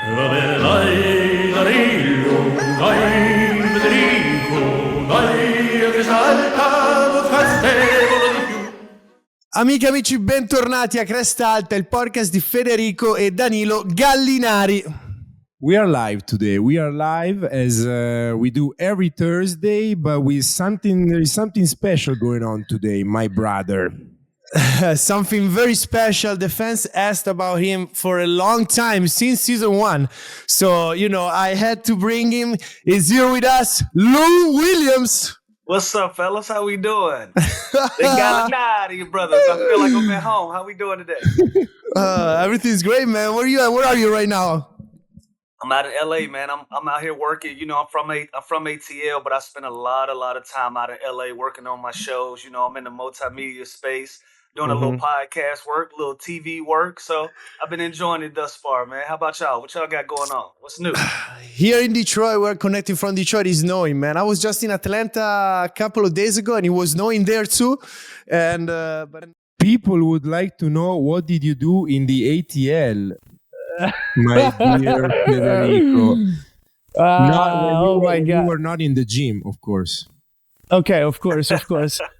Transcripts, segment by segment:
Va bene, dai, Danilo, dai, Federico, dai, che salta, festevolo di più. Amiche e amici, bentornati a Cresta Alta, il podcast di Federico e Danilo Gallinari. We are live today. We are live as we do every Thursday, but there is something special going on today, my brother. Something very special. The fans asked about him for a long time, since season 1. So, I had to bring him. He's here with us, Lou Williams. What's up, fellas? How we doing? They got out of you, brothers. I feel like I'm at home. How we doing today? Everything's great, man. Where are you at? Where are you right now? I'm out in LA, man. I'm out here working. I'm from ATL, but I spend a lot of time out in LA working on my shows. I'm in the multimedia space, doing a little podcast work, a little TV work. So I've been enjoying it thus far, man. How about y'all? What y'all got going on? What's new? Here in Detroit, we're connecting from Detroit. It's snowing, man. I was just in Atlanta a couple of days ago, and it was snowing there too. And but people would like to know, what did you do in the ATL, my dear Federico? My God. You were not in the gym, of course. Okay, of course.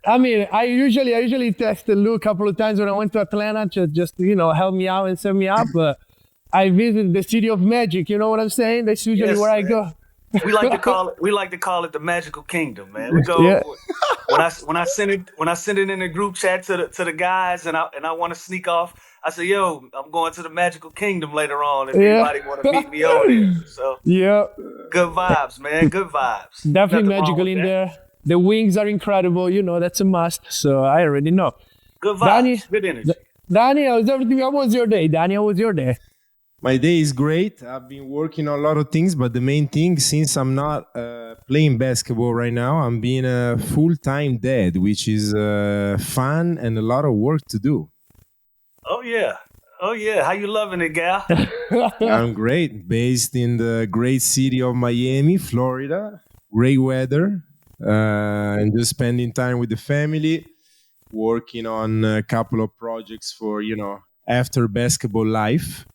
I mean, I usually texted Lou a couple of times when I went to Atlanta to just help me out and set me up. But I visited the city of magic. You know what I'm saying? That's usually where I go. We like to call it the magical kingdom, man. We go when I send it in the group chat to the guys, and I want to sneak off. I say, yo, I'm going to the magical kingdom later on if anybody want to meet me over there. So good vibes, man. Good vibes. Definitely Nothing magical in there. The wings are incredible. That's a must. So I already know. Good vibes. Good energy. Danny, how's everything? How was your day? Danny, how was your day? My day is great. I've been working on a lot of things, but the main thing, since I'm not playing basketball right now, I'm being a full-time dad, which is fun and a lot of work to do. Oh yeah. How you loving it, gal? I'm great. Based in the great city of Miami, Florida. Great weather. And just spending time with the family, working on a couple of projects for, after basketball life.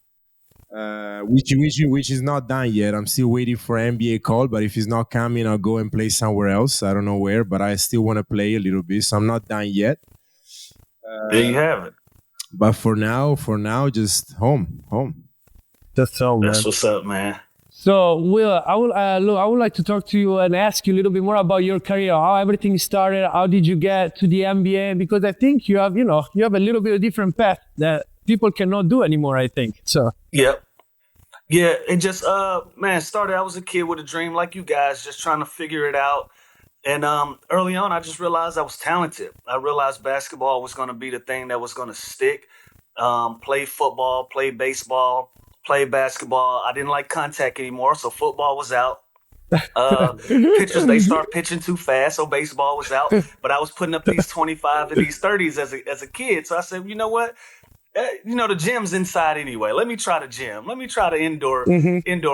Which is not done yet. I'm still waiting for NBA call, but if it's not coming, I'll go and play somewhere else. I don't know where, but I still want to play a little bit, so I'm not done yet. There you have it. But for now, just home. Just home, man. That's what's up, man. So, Will, I would like to talk to you and ask you a little bit more about your career, how everything started, how did you get to the NBA? Because I think you have a little bit of different path that people cannot do anymore, I think. So. Yep. Yeah, it just started. I was a kid with a dream like you guys, just trying to figure it out. And early on, I just realized I was talented. I realized basketball was going to be the thing that was going to stick. Play football, play baseball, play basketball. I didn't like contact anymore, so football was out. Pitchers, they start pitching too fast, so baseball was out. But I was putting up these 25 and these 30s as a kid. So I said, you know what? The gym's inside anyway. Let me try the gym. Let me try the indoor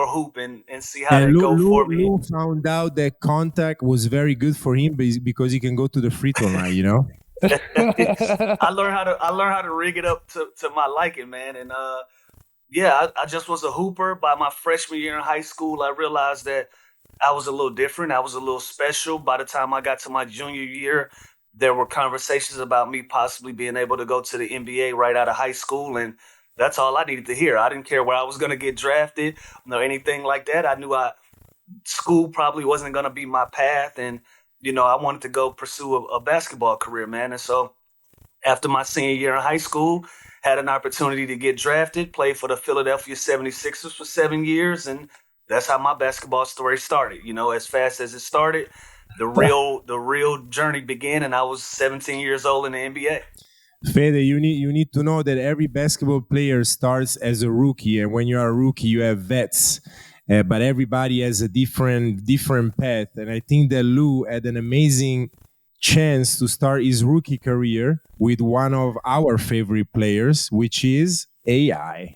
hoop and see how they go for me. Lou found out that contact was very good for him because he can go to the free throw line, I learned how to rig it up to my liking, man. And I just was a hooper. By my freshman year in high school, I realized that I was a little different. I was a little special. By the time I got to my junior year, there were conversations about me possibly being able to go to the NBA right out of high school, and that's all I needed to hear. I didn't care where I was going to get drafted, anything like that. I knew school probably wasn't going to be my path, and I wanted to go pursue a basketball career, man. And so after my senior year in high school, had an opportunity to get drafted, played for the Philadelphia 76ers for 7 years, and that's how my basketball story started. As fast as it started, the real journey began, and I was 17 years old in the NBA. Fede, you need to know that every basketball player starts as a rookie, and when you are a rookie, you have vets. But everybody has a different path, and I think that Lou had an amazing chance to start his rookie career with one of our favorite players, which is AI.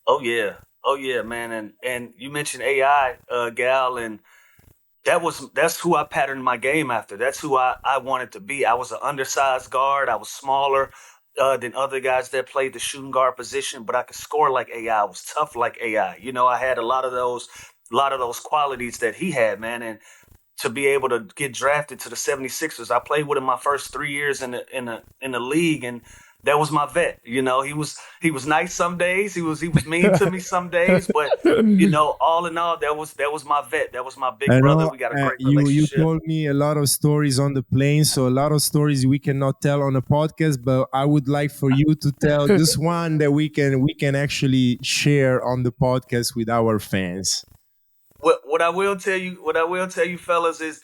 Oh yeah, man, and you mentioned AI, Gal, and that's who I patterned my game after. That's who I wanted to be. I was an undersized guard. I was smaller, than other guys that played the shooting guard position, but I could score like AI. I was tough like AI. You know, I had a lot of those qualities that he had, man. And to be able to get drafted to the 76ers, I played with him my first 3 years in the league, and that was my vet. You know, he was nice some days, he was mean to me some days, but you know, all in all, that was my vet. That was my big I brother. know We got a great you relationship. told me a lot of stories on the plane, so a lot of stories we cannot tell on a podcast. But I would like for you to tell just one that we can actually share on the podcast with our fans. What I will tell you, fellas, is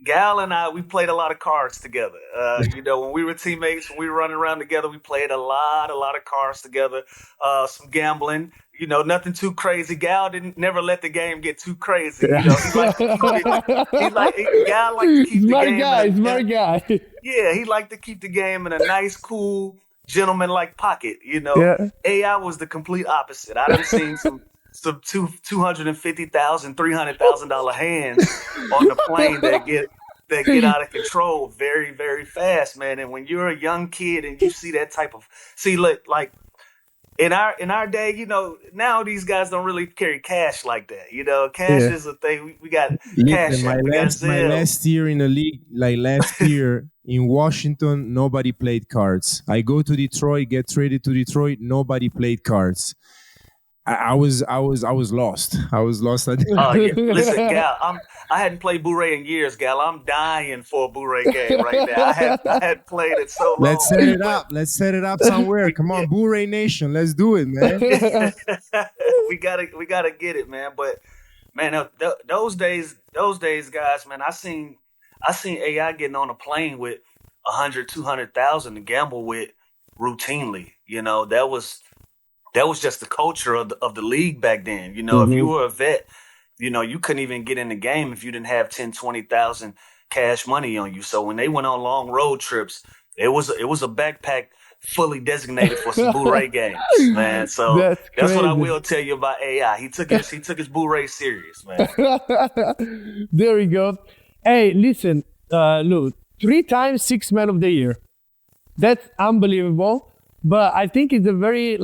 Gal and I, we played a lot of cards together. When we were teammates, when we were running around together, we played a lot of cards together. Some gambling, nothing too crazy. Gal didn't never let the game get too crazy. He liked to keep it. Gal liked to keep the Smart game. guy, smart guy. Yeah, he liked to keep the game in a nice, cool, gentleman-like pocket. Yeah. AI was the complete opposite. I done seen some $250,000, $300,000 hands on the plane that get out of control very, very fast, man. And when you're a young kid and you see that type of look, like in our day, now these guys don't really carry cash like that. Cash Yeah. is a thing. We got Listen, Cash App, we got my Zelle. last year in the league, like last year in Washington, nobody played cards. I go to Detroit, get traded to Detroit, nobody played cards. I was lost. I was lost. Oh yeah, listen, Gal. I hadn't played Blu-ray in years, Gal. I'm dying for a Blu-ray game right now. I had played it so long. Let's set it up. Let's set it up somewhere. Come on, Blu-ray Nation. Let's do it, man. we gotta get it, man. But man, those days, guys, man. I seen AI getting on a plane with 100, 200,000 to gamble with routinely. That was just the culture of the league back then. If you were a vet, you couldn't even get in the game if you didn't have 10, 20,000 cash money on you. So when they went on long road trips, it was a backpack fully designated for some Blu-ray games, man. So that's what I will tell you about AI. He took his Blu-ray serious, man. There we go. Hey, listen, Lou, 3 times Six Man of the Year. That's unbelievable. But I think it's a very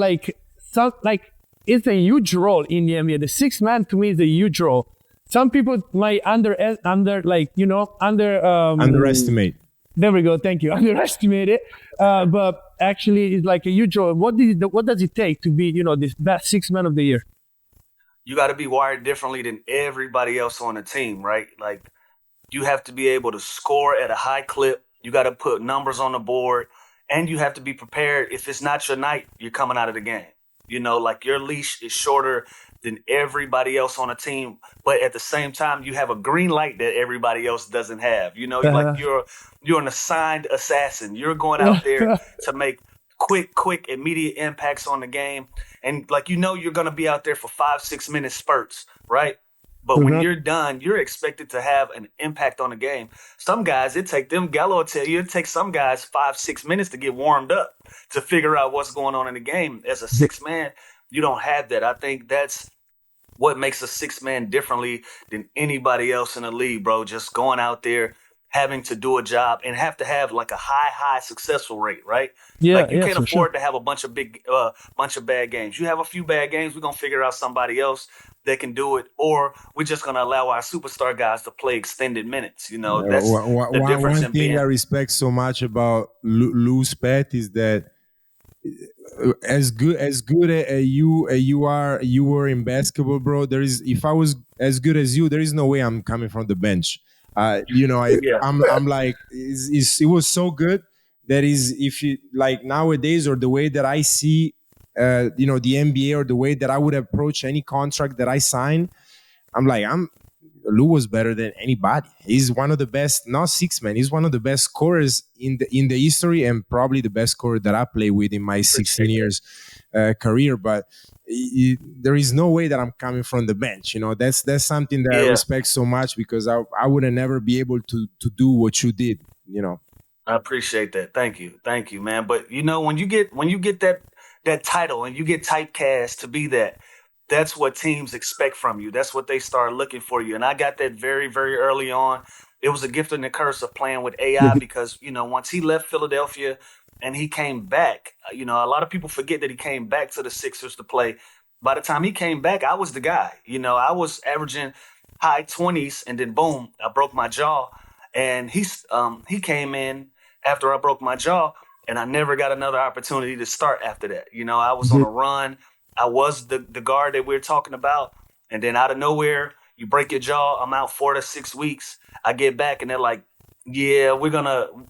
it's a huge role in the NBA. The Six Man to me is a huge role. Some people might Underestimate. There we go. Thank you. Underestimate it. But actually, it's like a huge role. What does it take to be this best Six Man of the Year? You got to be wired differently than everybody else on the team, right? Like you have to be able to score at a high clip. You got to put numbers on the board, and you have to be prepared. If it's not your night, you're coming out of the game. Like your leash is shorter than everybody else on a team, but at the same time, you have a green light that everybody else doesn't have. Like you're an assigned assassin. You're going out there to make quick, immediate impacts on the game, and you're going to be out there for 5-6 minute spurts, right? But when you're done, you're expected to have an impact on the game. Some guys, Gallo will tell you, it takes some guys 5-6 minutes to get warmed up to figure out what's going on in the game. As a six man, you don't have that. I think that's what makes a six man differently than anybody else in the league, bro. Just going out there, having to do a job and have to have like a high successful rate, right? Yeah, you can't afford to have a bunch of bad games. You have a few bad games, we're going to figure out somebody else that can do it, or we're just going to allow our superstar guys to play extended minutes. That's the difference. One thing I respect so much about Lou's pet is that as good as you were in basketball, bro. If I was as good as you, there is no way I'm coming from the bench. I'm like, it was so good that is, if you like nowadays, or the way that I see, the NBA, or the way that I would approach any contract that I sign, Lou was better than anybody. He's one of the best, not six man. He's one of the best scorers in the history, and probably the best scorer that I play with in my 16 years career. But there is no way that I'm coming from the bench. That's something that I respect so much, because I would never be able to do what you did. I appreciate that. Thank you, man. But when you get that title and you get typecast to be that. That's what teams expect from you. That's what they start looking for you. And I got that very, very early on. It was a gift and a curse of playing with AI because, once he left Philadelphia, and he came back. You know, a lot of people forget that he came back to the Sixers to play. By the time he came back, I was the guy. You know, I was averaging high 20s, and then boom, I broke my jaw. And he came in after I broke my jaw, and I never got another opportunity to start after that. You know, I was on a run. I was the guard that we're talking about. And then out of nowhere, you break your jaw. I'm out 4 to 6 weeks. I get back, and they're like, yeah,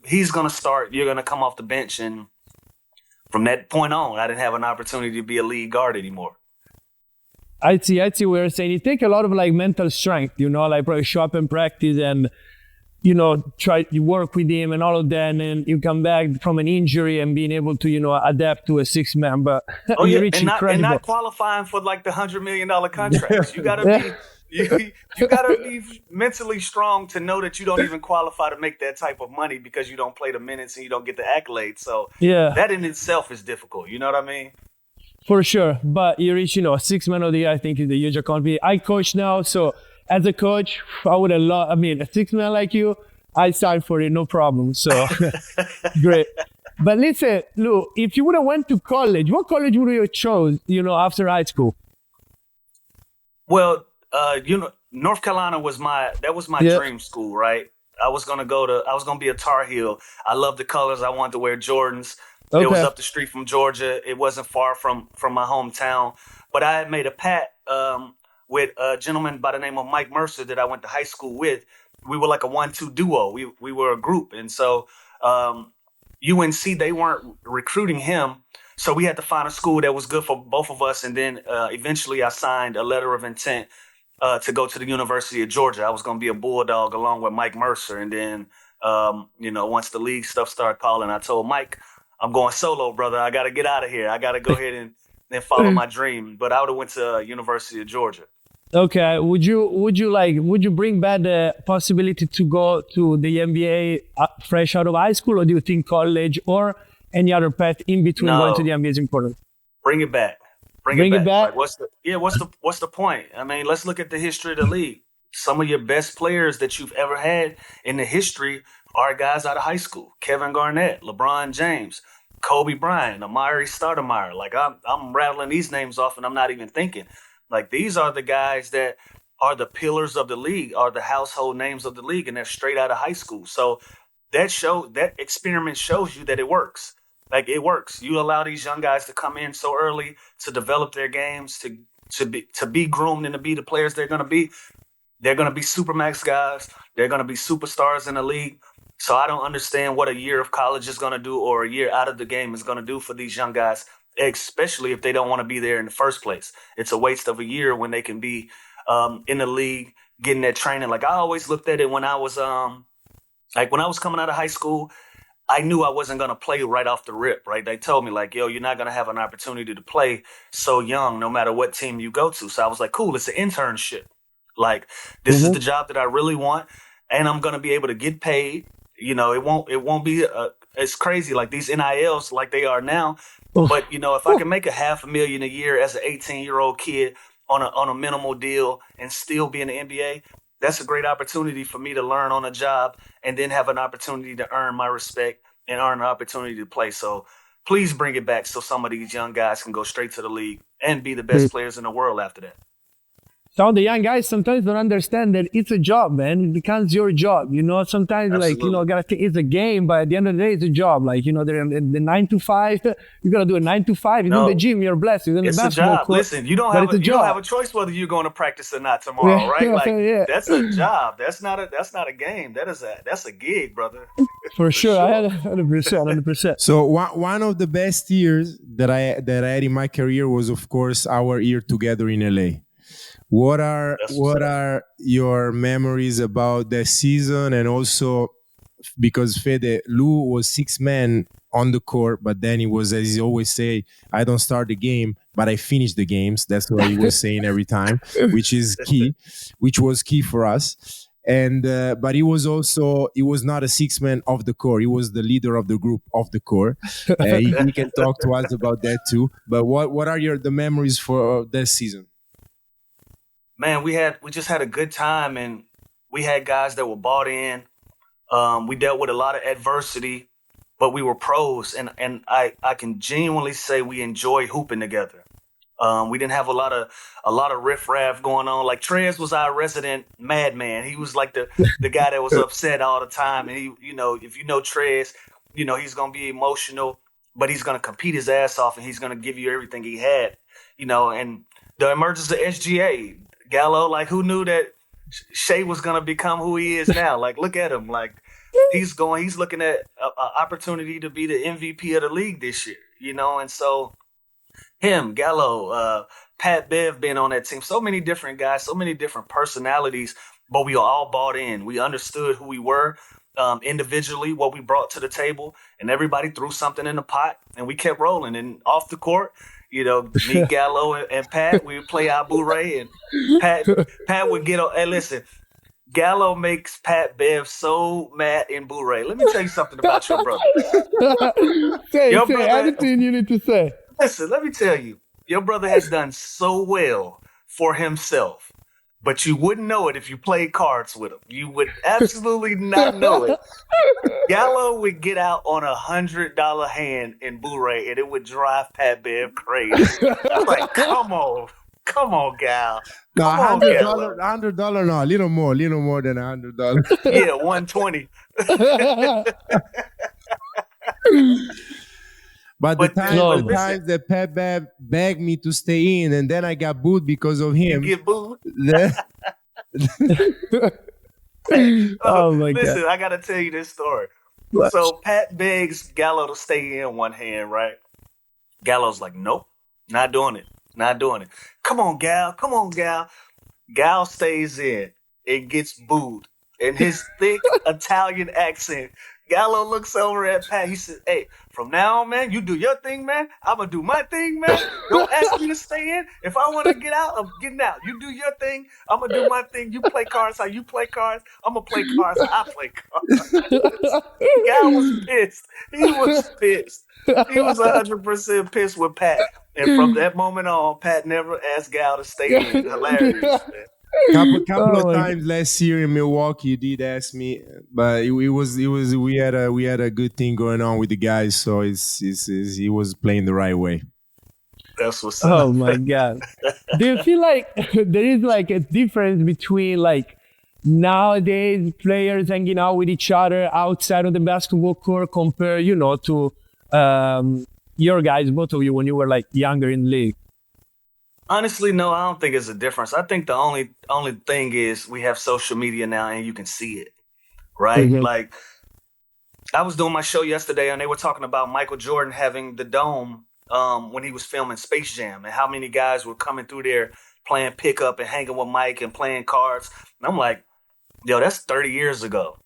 he's going to start. You're going to come off the bench. And from that point on, I didn't have an opportunity to be a lead guard anymore. I see what you're saying. It takes a lot of like mental strength, you know, like probably show up in practice and, you know, try to work with him and all of that. And then you come back from an injury and being able to, you know, adapt to a 6-man. But you reach incredible. And not qualifying for like the $100 million contracts. You got to be. You gotta be mentally strong to know that you don't even qualify to make that type of money because you don't play the minutes and you don't get the accolades. So that in itself is difficult. You know what I mean? For sure. But you reach, you know, 6-man of the year, I think is a huge accomplishment. I coach now, so as a coach, I would have loved, I mean, a 6-man like you, I signed for it, no problem. So great. But listen, Lou, if you would have went to college, what college would you have chose, you know, after high school? Well, you know, North Carolina was my dream school, right? I was gonna be a Tar Heel. I love the colors. I wanted to wear Jordans. Okay. It was up the street from Georgia. It wasn't far from my hometown. But I had made a pact with a gentleman by the name of Mike Mercer that I went to high school with. We were like a 1-2 duo. We were a group, and so UNC, they weren't recruiting him. So we had to find a school that was good for both of us. And then eventually I signed a letter of intent to go to the University of Georgia. I was going to be a Bulldog along with Mike Mercer. And then, you know, once the league stuff started calling, I told Mike, I'm going solo, brother. I got to get out of here. I got to go ahead and follow my dream. But I would have went to University of Georgia. Okay. Would you bring back the possibility to go to the NBA fresh out of high school, or do you think college or any other path in between going to the NBA is important? Bring it back. Bring it back. Like, what's the point? I mean, let's look at the history of the league. Some of your best players that you've ever had in the history are guys out of high school. Kevin Garnett, LeBron James, Kobe Bryant, Amari Stoudemire. Like I'm rattling these names off and I'm not even thinking. Like these are the guys that are the pillars of the league, are the household names of the league, and they're straight out of high school. So that experiment shows you that it works. Like it works. You allow these young guys to come in so early to develop their games, to be groomed and to be the players they're going to be. They're going to be supermax guys. They're going to be superstars in the league. So I don't understand what a year of college is going to do or a year out of the game is going to do for these young guys, especially if they don't want to be there in the first place. It's a waste of a year when they can be in the league getting that training. Like I always looked at it when I was when I was coming out of high school. I knew I wasn't going to play right off the rip, right? They told me like, yo, you're not going to have an opportunity to play so young, no matter what team you go to. So I was like, cool, it's an internship. Like, this is the job that I really want. And I'm going to be able to get paid. You know, it won't be it's crazy like these NILs like they are now. But, you know, if I can make $500,000 a year as an 18-year-old kid on a minimal deal and still be in the NBA, that's a great opportunity for me to learn on a job and then have an opportunity to earn my respect and earn an opportunity to play. So please bring it back so some of these young guys can go straight to the league and be the best players in the world after that. So the young guys sometimes don't understand that it's a job, man. It becomes your job. You know, sometimes Absolutely. Like, you know, gotta think it's a game, but at the end of the day, it's a job. Like, you know, they're in the 9 to 5. You gotta do a 9 to 5. You're in the gym, you're blessed. You're in the basketball court. Listen, you don't have a choice whether you're going to practice or not tomorrow, right? Like that's a job. That's not a game. That's a gig, brother. For sure. I had 100%. So one of the best years that I had in my career was, of course, our year together in LA. What are your memories about that season? And also, because Fede, Lou was 6-man on the court, but then he was, as he always say, I don't start the game, but I finish the games. That's what he was saying every time, which was key for us. And but he was not a 6-man off the court. He was the leader of the group off the court. He can talk to us about that too. But what are the memories for that season? Man, we just had a good time, and we had guys that were bought in. We dealt with a lot of adversity. but we were pros, and I can genuinely say we enjoy hooping together. We didn't have a lot of riffraff going on. Like Trez was our resident madman. He was like the guy that was upset all the time. And he, if you know Trez, he's gonna be emotional, but he's gonna compete his ass off, and he's gonna give you everything he had. And the emergence of SGA, Gallo, like who knew that Shea was gonna become who he is now? Like look at him, like he's looking at an opportunity to be the MVP of the league this year. And so. Him, Gallo, Pat Bev being on that team. So many different guys, so many different personalities, but we all bought in. We understood who we were individually, what we brought to the table, and everybody threw something in the pot, and we kept rolling. And off the court, me, Gallo, and Pat, we would play Abu Ray, and Pat would get on. And listen, Gallo makes Pat Bev so mad in Bure. Let me tell you something about your brother. Say anything you need to say. Listen, let me tell you, your brother has done so well for himself, but you wouldn't know it if you played cards with him. You would absolutely not know it. Gallo would get out on $100 hand in Blu-ray, and it would drive Pat Bev crazy. Like, come on, Gal. No, $100, no, a little more than $100. Yeah, 120. But the times that Pat begged me to stay in, and then I got booed because of him. You get booed? Oh my God. Listen, I got to tell you this story. What? So Pat begs Gallo to stay in one hand, right? Gallo's like, nope, not doing it. Come on, Gal. Gal stays in and gets booed. In his thick Italian accent, Gallo looks over at Pat. He says, hey, from now on, man, you do your thing, man. I'm going to do my thing, man. Don't ask me to stay in. If I want to get out, I'm getting out. You do your thing. I'm going to do my thing. You play cards how you play cards. I'm going to play cards how I play cards. Gal was pissed. He was pissed. He was 100% pissed with Pat. And from that moment on, Pat never asked Gal to stay in. Hilarious, man. Couple of times last year in Milwaukee, you did ask me, but we had a good thing going on with the guys, so he was playing the right way. That's what's up. Oh my God! Do you feel like there is like a difference between like nowadays players hanging out with each other outside of the basketball court compared, to your guys, both of you, when you were like younger in the league? Honestly, no, I don't think it's a difference. I think the only thing is we have social media now and you can see it, right? Mm-hmm. Like, I was doing my show yesterday and they were talking about Michael Jordan having the dome when he was filming Space Jam and how many guys were coming through there playing pickup and hanging with Mike and playing cards. And I'm like, yo, that's 30 years ago.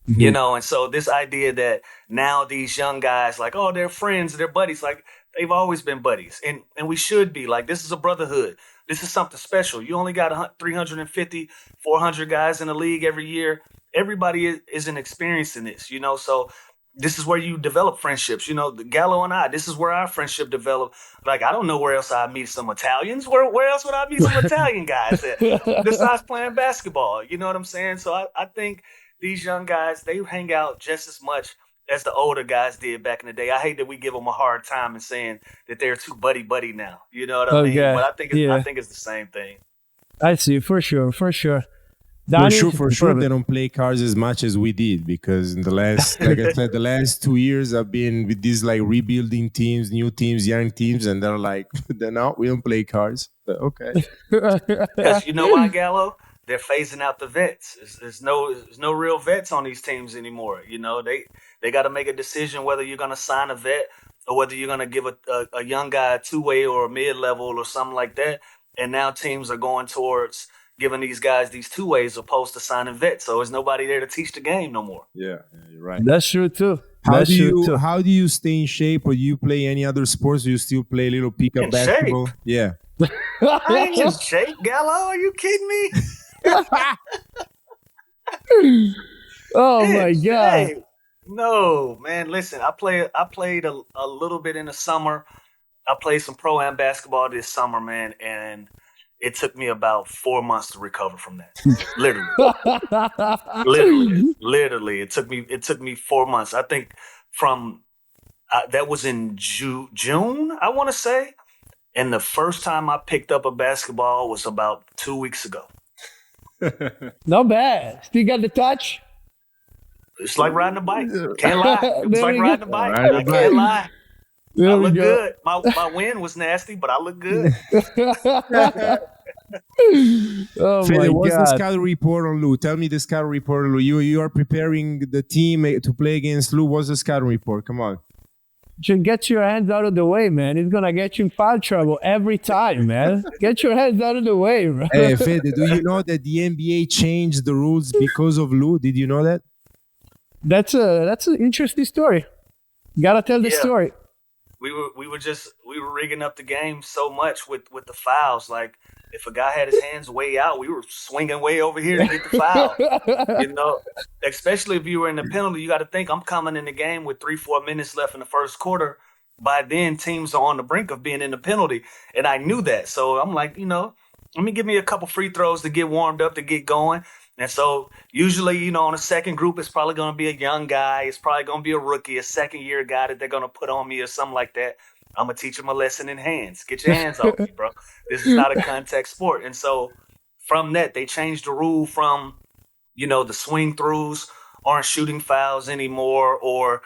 Mm-hmm. And so this idea that now these young guys, like, oh, they're friends, they're buddies, like, they've always been buddies, and we should be. Like, this is a brotherhood. This is something special. You only got 350, 400 guys in the league every year. Everybody isn't experiencing this, so this is where you develop friendships. Gallo and I, this is where our friendship developed. Like, I don't know where else I'd meet some Italians. Where else would I meet some Italian guys at besides playing basketball? You know what I'm saying? So I think these young guys, they hang out just as much as the older guys did back in the day. I hate that we give them a hard time and saying that they're too buddy now. You know what I mean? But I think it's the same thing. I see, for sure. Danilo, for sure, they don't play cards as much as we did, because in the last, like I said, the last 2 years I've been with these like rebuilding teams, new teams, young teams, and they're like, no, we don't play cards. But okay. Because you know why, Gallo? They're phasing out the vets. There's no real vets on these teams anymore. They got to make a decision whether you're going to sign a vet or whether you're going to give a young guy a two-way or a mid-level or something like that. And now teams are going towards giving these guys these two-ways opposed to signing vets. So there's nobody there to teach the game no more. Yeah, you're right. That's true too. How do you stay in shape, or do you play any other sports? Do you still play a little pickup basketball? Shape. Yeah. I ain't in shape, Gallo. Are you kidding me? Oh my God. Hey, no, man, listen, I played a little bit in the summer. I played some pro-am basketball this summer, man, and it took me about 4 months to recover from that. Literally. It took me 4 months. I think from that was in June, I want to say. And the first time I picked up a basketball was about 2 weeks ago. Not bad. Still got the touch? It's like riding a bike. Can't lie. It was There like we riding go. a bike. Riding a I can't lie. There I we look go. good. My win was nasty, but I look good. Oh Fede, my what's the God. scout report on Lou? Tell me the scout report on Lou. You are preparing the team to play against Lou. What's the scout report? Come on. Just get your hands out of the way, man. It's gonna get you in foul trouble every time, man. Get your hands out of the way, bro. Hey, Fede, do you know that the NBA changed the rules because of Lou? Did you know that? That's an interesting story. Gotta tell the Yeah. story. We were rigging up the game so much with the fouls. Like if a guy had his hands way out, we were swinging way over here to get the foul. You know, especially if you were in the penalty, you got to think I'm coming in the game with 3-4 minutes left in the first quarter. By then, teams are on the brink of being in the penalty, and I knew that. So I'm like, let me give me a couple free throws to get warmed up, to get going. And so usually, on a second group, it's probably going to be a young guy. It's probably going to be a rookie, a second-year guy that they're going to put on me or something like that. I'm going to teach them a lesson in hands. Get your hands off me, bro. This is not a contact sport. And so from that, they changed the rule from, the swing throughs aren't shooting fouls anymore, or,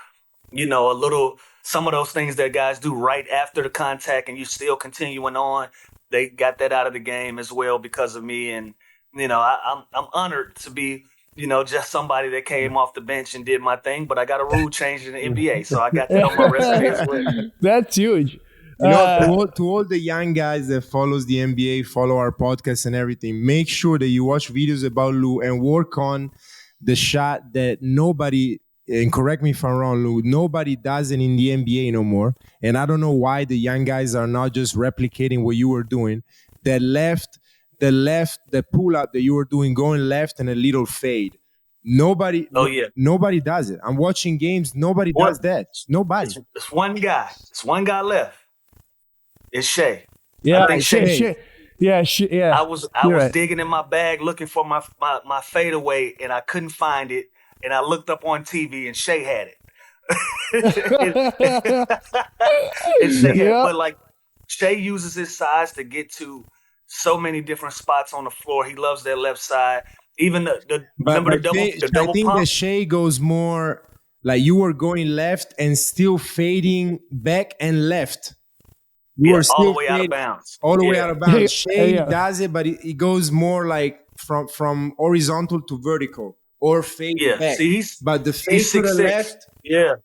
some of those things that guys do right after the contact and you still continuing on. They got that out of the game as well because of me. And, I'm honored to be, just somebody that came off the bench and did my thing, but I got a rule change in the NBA, so I got that on my resume as well. That's huge. To all the young guys that follows the NBA, follow our podcast and everything, make sure that you watch videos about Lou and work on the shot that nobody, and correct me if I'm wrong, Lou, nobody does it in the NBA no more. And I don't know why the young guys are not just replicating what you were doing. The pull up that you were doing, going left and a little fade. Nobody does it. I'm watching games. Nobody does that. Nobody. It's one guy. It's one guy left. It's Shea. Yeah, I think Shea. Yeah. I was right. digging in my bag looking for my fadeaway, and I couldn't find it. And I looked up on TV, and Shea had it. But like Shea uses his size to get to so many different spots on the floor. He loves that left side. Even the double I think pump. the Shea goes more like you were going left and still fading back and left. You were still all the way out of bounds. All the way out of bounds. Shea Yeah. does it, but it goes more like from horizontal to vertical or fade back. See, but the fade to the 6'6". left, Yeah.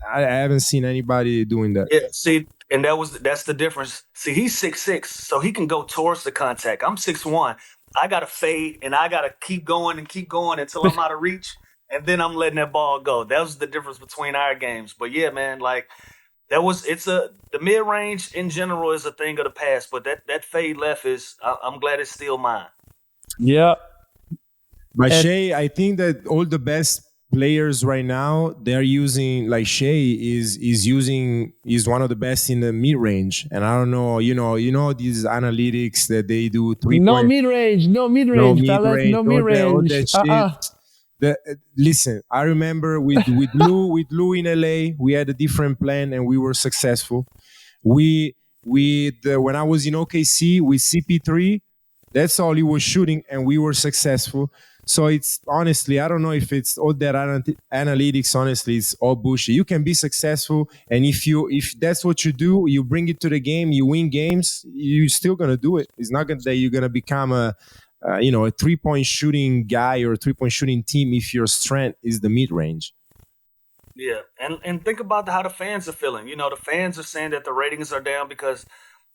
I haven't seen anybody doing that. Yeah, see, and that's the difference. See, he's 6'6", so he can go towards the contact. I'm 6'1". I gotta fade and I gotta keep going until I'm out of reach, and then I'm letting that ball go. That was the difference between our games. But yeah, man, like the mid range in general is a thing of the past, but that fade left I'm glad it's still mine. Yeah. But Shea, I think that all the best players right now, they're using, like Shea is one of the best in the mid range. And I don't know, these analytics that they do. No mid range, fellas. No mid range. Listen, I remember with Lou in LA, we had a different plan and we were successful. When I was in OKC with CP3, that's all he was shooting and we were successful. So it's honestly, I don't know if it's all that analytics. Honestly, it's all bullshit. You can be successful, and if that's what you do, you bring it to the game, you win games. You're still gonna do it. It's not that you're gonna become a 3-point shooting guy or a 3-point shooting team if your strength is the mid range. Yeah, and think about how the fans are feeling. The fans are saying that the ratings are down because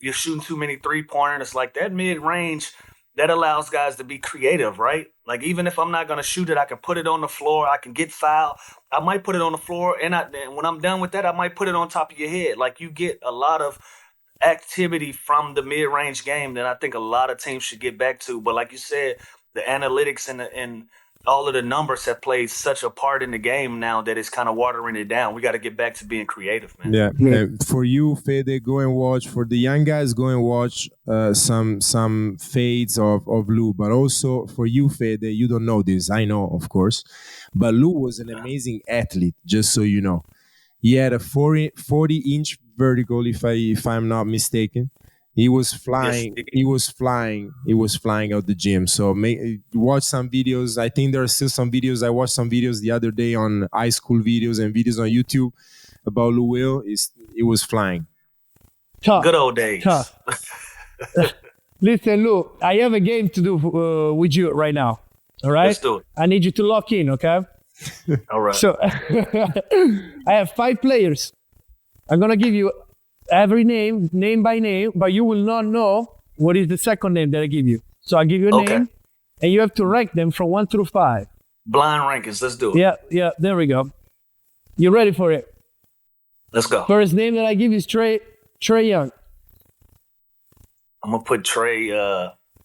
you're shooting too many 3-pointers. It's like that mid range. That allows guys to be creative, right? Like, even if I'm not going to shoot it, I can put it on the floor. I can get fouled. I might put it on the floor, and when I'm done with that, I might put it on top of your head. Like, you get a lot of activity from the mid-range game that I think a lot of teams should get back to. But like you said, the analytics and all of the numbers have played such a part in the game now that it's kind of watering it down. We got to get back to being creative, man. Yeah. For you, Fede, go and watch. For the young guys, go and watch some fades of Lou. But also for you, Fede, you don't know this. I know, of course. But Lou was an amazing athlete, just so you know. He had a 40-inch vertical, if I'm not mistaken. He was flying. Yes. He was flying. He was flying out the gym. So watch some videos. I think there are still some videos. I watched some videos the other day on high school videos and videos on YouTube about Lou Will. He was flying. Tough. Good old days. Tough. Listen, Lou, I have a game to do with you right now. All right? Let's do it. I need you to lock in, okay? All right. So I have 5 players. I'm going to give you every name by name, but you will not know what is the second name that I give you. So I give you a name, and you have to rank them from 1 through 5. Blind rankings. Let's do it. Yeah, there we go. You ready for it? Let's go. First name that I give you is Trey Young. I'm going to put Trey.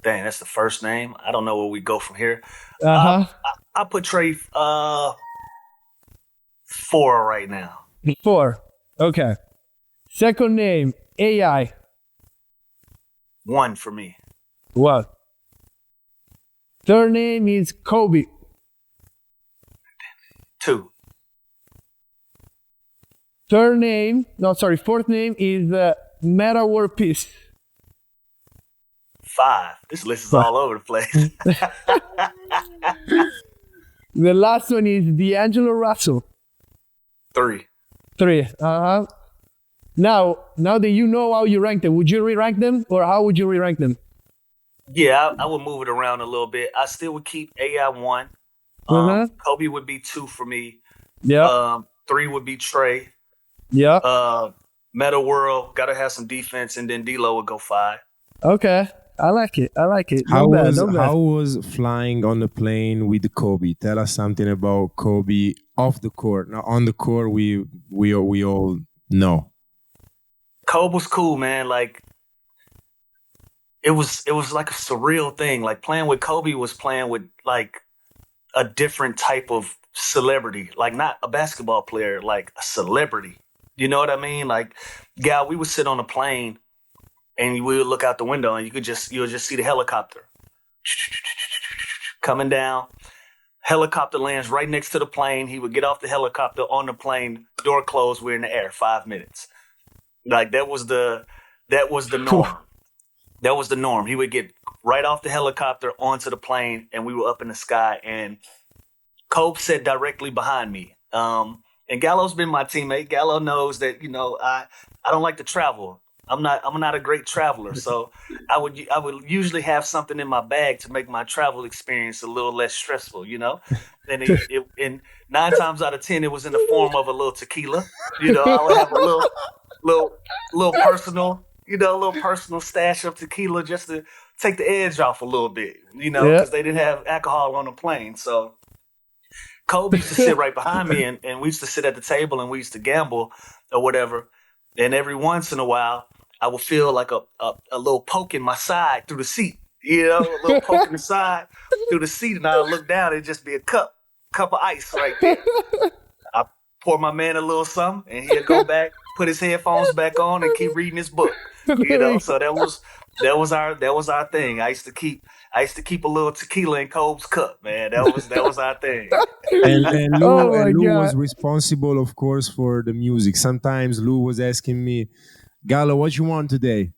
Dang, that's the first name. I don't know where we go from here. I'll put Trey 4 right now. 4. Okay. Second name, AI. 1 for me. What? Third name is Kobe. 2. Fourth name is Meta War Peace. 5. This list is all over the place. The last one is D'Angelo Russell. 3. 3. Now that you know how you rank them, would you re-rank them, or how would you re-rank them? Yeah, I would move it around a little bit. I still would keep AI 1. Kobe would be 2 for me. Yeah. 3 would be Trey. Yeah. Meta World, gotta have some defense, and then D'Lo would go 5. Okay. I like it. How was flying on the plane with Kobe? Tell us something about Kobe off the court. Now on the court, we all know. Kobe was cool, man. Like it was like a surreal thing. Like playing with Kobe was playing with like a different type of celebrity. Like not a basketball player, like a celebrity. You know what I mean? Like, we would sit on a plane. And we would look out the window, and you'll just see the helicopter coming down. Helicopter lands right next to the plane. He would get off the helicopter on the plane, door closed, we're in the air, 5 minutes. Like that was the norm. That was the norm. He would get right off the helicopter onto the plane, and we were up in the sky. And Kobe sat directly behind me. And Gallo's been my teammate. Gallo knows that I don't like to travel. I'm not a great traveler, so I would usually have something in my bag to make my travel experience a little less stressful, And and 9 times out of 10, it was in the form of a little tequila. I would have a little personal, a little personal stash of tequila just to take the edge off a little bit, because they didn't have alcohol on the plane. So Kobe used to sit right behind me, and we used to sit at the table and we used to gamble or whatever. And every once in a while, I would feel like a little poke in my side through the seat, a little poke in the side through the seat. And I would look down, it'd just be a cup of ice right there. I pour my man a little something, and he'd go back, put his headphones back on, and keep reading his book. So that was our thing. I used to keep a little tequila in Kobe's cup, man. That was our thing. And Lou was responsible, of course, for the music. Sometimes Lou was asking me, Gallo, what you want today?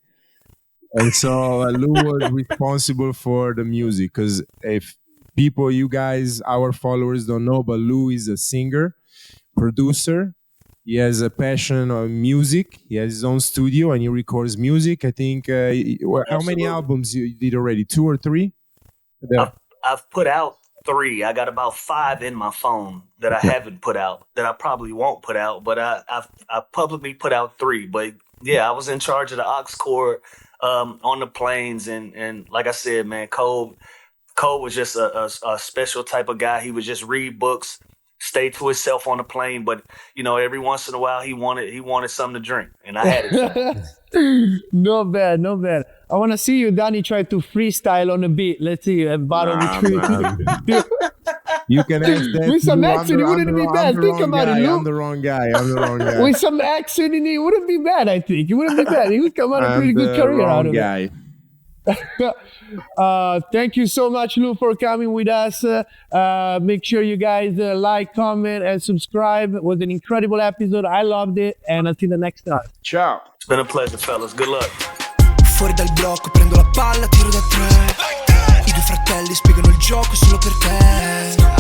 And so Lou was responsible for the music, because if you guys, our followers don't know, but Lou is a singer, producer. He has a passion on music. He has his own studio and he records music. I think, how many albums you did already? 2 or 3? I've put out 3. I got about 5 in my phone that I haven't put out, that I probably won't put out, but I've publicly put out 3. But yeah, I was in charge of the aux cord on the planes, and like I said, man, Kobe was just a special type of guy. He would just read books, stay to himself on the plane, but every once in a while he wanted something to drink, and I had it. No bad. I want to see you, Danny, try to freestyle on a beat. Let's see a battle between. You can ask that. With some accent, it wouldn't be bad. Think about it, Lou. I'm the wrong guy. With some accent in it, wouldn't be bad. I think it wouldn't be bad. He would come out a pretty good career out of it. Thank you so much, Lou, for coming with us. Make sure you guys like, comment, and subscribe. It was an incredible episode. I loved it. And until the next time. Ciao. It's been a pleasure, fellas. Good luck. Fuori dal blocco, prendo la palla, tiro da tre. I due fratelli spiegano il gioco solo per te.